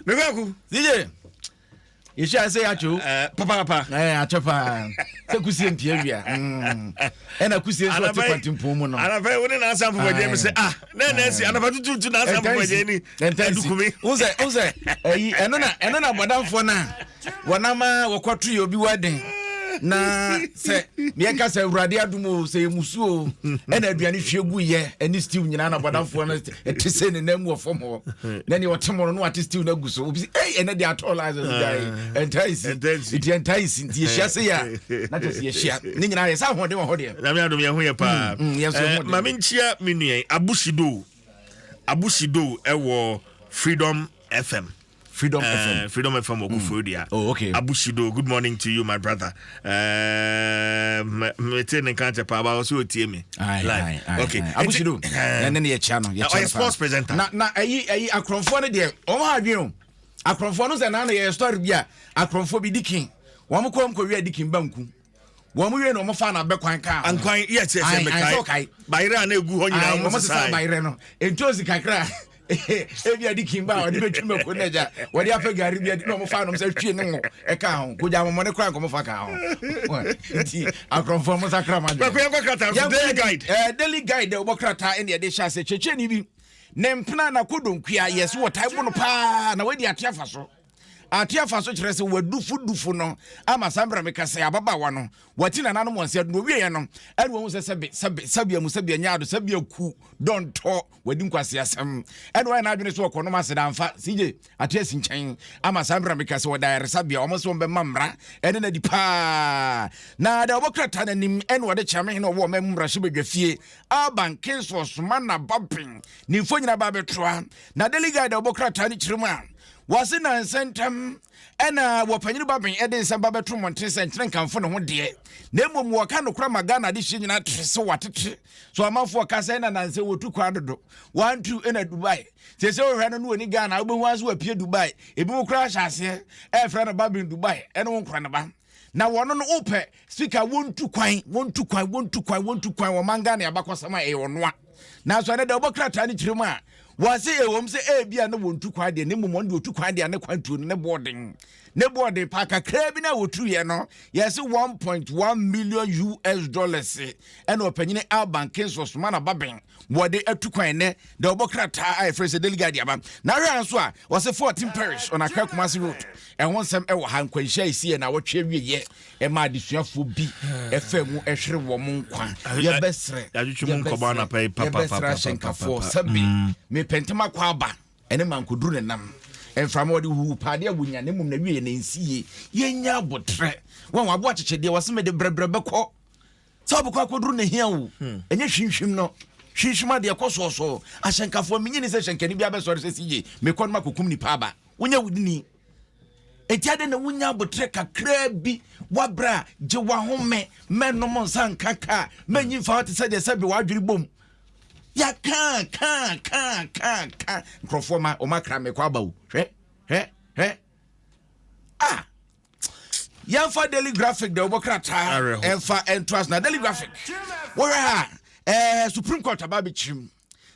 Megaku. DJ. You shall say at you. Papa. Eh, Chapa. Kusi Pieria. And a Kusi is what to put in Pumuno. And I've heard answer for James say, Nancy, and about to answer for Jenny. And tell me, who's that? And then I'm Madame Fona. Wanama or Quatri, you'll be wedding. Na se mieka se urade adumo se musuo e na aduane hwegu ye eni stew nyina na badamfo na etise ne namu ofom ho na ne otemo no ate stew na guso obi eh ene de atolize guy entice nti ehia se ya na te se ehia ne nyina ye sa hode ho de na me adom ye ho ye pa ma me nchia menue abushido ewo Freedom FM Freedom FM Akufo-Addo. Oh, okay. Abushido, good morning to you, my brother. Me tell can't pa ba so tie me. Live. Okay. Abushido. And then your channel. Your sports presenter. Na akromfo ne de. O ma adwen. Akromfo no se na na story bia. Akromfo bi dikin. Wo mo kom ko wi dikin banku. Wo mo wi no mo fa na be kwan ka. Ankwan yes me kai. Bayre na egu ho nyina mo sai. Bayre no. Entozi kakra. Ebia dikimba odi betwime ko neja wodi afa gari bia no mo fa no se twie ne ngo e ka ho ko ja mo ne kra ko mo fa ka ho ti akromfo mo sakra ma de daily guide obokrata en de sha se cheche ni bi ne mpna na kodonkua yes wo taibo no pa na wadi atiafa so kire se wadufu no ama sambra mekase ababawa no wati na nanu monse no wie no ene wo se sabia musabia nyaado sabia ku don to wadi nkwase asem ene wo na adwene so okono maseda mfa sije atiasi nchen ama sambra mekase wada sabia omo so mbemma mra ene na dipa na da obokrata na nim ene wo de chame no wo memra shibedwafie aban kinsos mana babin ni mfonyina ba betroa na delegate obokrata ni chirima wase na sentem ena wopanyini babin eden samba beto monte sentre kanfo ne ho de na mmom waka no kra magana de hye nyina trese watete so amafo ka se na nanse wotu kwa dodo 12 ena Dubai se wo hwe no ni Ghana obehu aso apie Dubai ebi mo kra hyase e fra na babin Dubai ene won kra na ba na wono no ope speaker wontu kwan wo mangana ya bakosama e wonoa na so ne de obokrata ni kirima wase ewom se bia na wontu kwa de ne mmom de otu kwa de ne kwantuo ne boarding pa kakra bi na wotu ye no yes 1.1 million US dollars and opanyine Alban Kinsos mana babin wode atukwan ne de obokrata ai frese delegate aba na hwe anso a wase 14 parish on Accra-Kumasi road ehon sem ewo hankwanhia isi na wotwe wieye e ma adesuafo bi efemu ehwere wo mo nkwa ye besre adwetwe mo nkoba na papa sabi me pentema kwa aba ene mankoduru ne nam enframa wode hu pade abunya ne mum na wiye ne nsiye yenya abotre won wabo akyekede wase me de brebrebe ko sabu kwa koduru ne hia wo enye hwinhwim no hwinhwima de ekososo ahyenkafo menyini se hyenkani bia be sori se siye me kon makokum ni pa aba wonya wudini etiade na wonya abotre kakra bi wabra je wa home menom sankaka manyi fa wote se de se bi wadwiri bom ya kan Krofoma o makra me kwa bawo hwe ya fa daily graphic de obokrata enfa entrust na daily graphic where ha Supreme Court ababe chim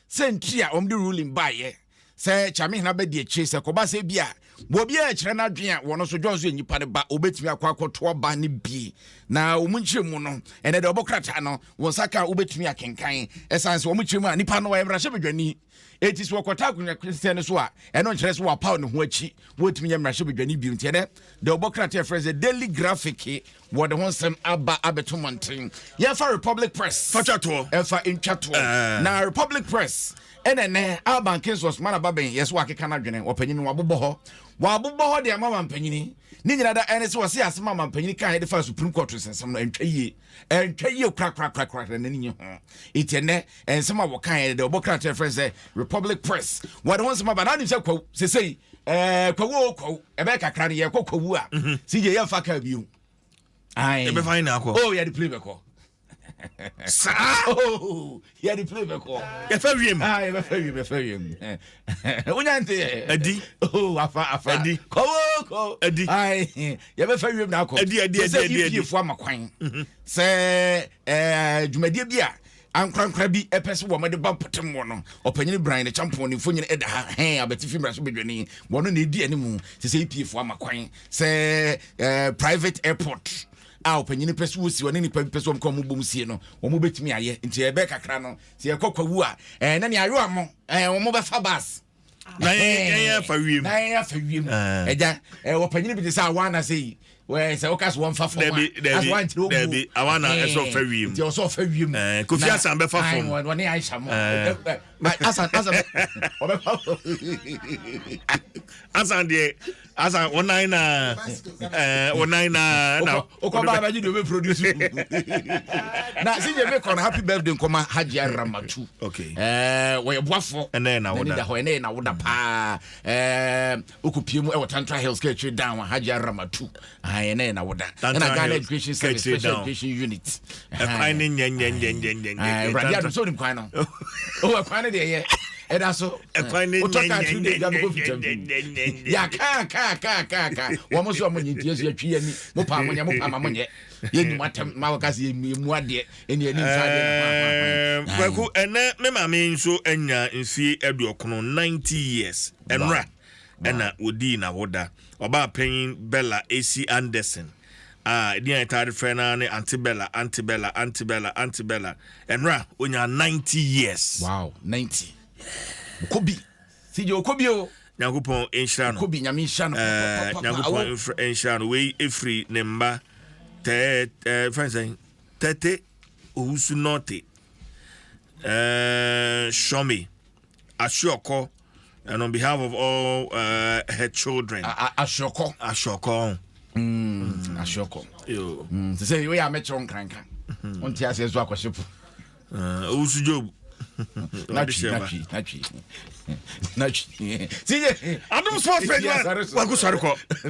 sentia omdi ruling baye se chame na be de chi se koba se bia bo bia e kire na dwen a wono so jonso enyipa ne ba obetimi akwakoto ba ne bi na omunchiremu no ene de obokrata no wonsaka obetimi akenkan essence omunchiremu a nipa no wa emra shebedwani etis wokota akunya Christian so a eno nkire so wa paw ne ho achi wotimi nyamra shebedwani bi ntiene de obokrata friends the daily graphic what the Nsem aba abeto monten ya fa Republic Press fachato efa intwato na Republic Press enene Alban Kinsos mana baben yeso akeka na dwene opanyini wabobɔ ho de amama mpanyini ni nyina da ene se wose asema mpanyini kan de fa Supreme Court sensem no entwa yie kra na ni ho itene ensema wo kan de obokrata friends Republic Press what the Nsem aba na ni se kwa sesei kwawu ebe kakra ne ye kwawu a sije ye fa ka biu ai ebe fine na akọ oh ya di play back oh ya di play back ya fa wiem ya fa wiem unyante adi oh afa adi ko adi ai ya be fa wiem na akọ adi fu amakwan se dwumadie bia ankrankra bi epese wo mede ba potem wo no opanyini Brian the champion ni fonyine eda ha abeti fimra so bedwani wo no na edi animu se se ipfo amakwan se private airport opanyini pese wo si wo ne ni pese wo kom bom sie no wo mo betimi aye nti ebe kakra no se ye kokwawu a na ne ayo amo wo mo be fa bus na ye fa wiem eja opanyini bi se awana sei we say okas one fa for as one through Debbie awana eso fa wiem ti so fa wiem Kofi Asan be fa form won e Aisha mo Asan obe fa Asan de Asan online na o ko ba ji do be produce na si je me kon happy birthday nkoma Hajia Ramatu okay we boafo ene na woda pa okopie mu e Watantra Hills Church down Hajia Ramatu ene na woda na Ghana Education Service Special Education Unit kwani nyen radio so nim kwan no o kwan de ye eda so kwani ya ka wo mo so mo nyintie so atwi ani mo pa mo nye ye ni matem ma wakase mu ade eni ani nsade na kwaku ene me mame nso anya nsi aduokono 90 years enra ena odi na woda oba pen Bella AC Anderson the entire friend ne Antibella enra onya 90 years. Wow, 90. Kobi sijo kobi o nyagopon enhira no kobi nyame nhira no nyagopon enhira no we efri ne mba friends tete ohusu norte shomi Ashioko, and on behalf of all her children Ashioko Ashioko yo say we are metron kranka on tia se zo akoshepu ohusu job Nachi. See, Adom Sports Radio. Wagu Sarko.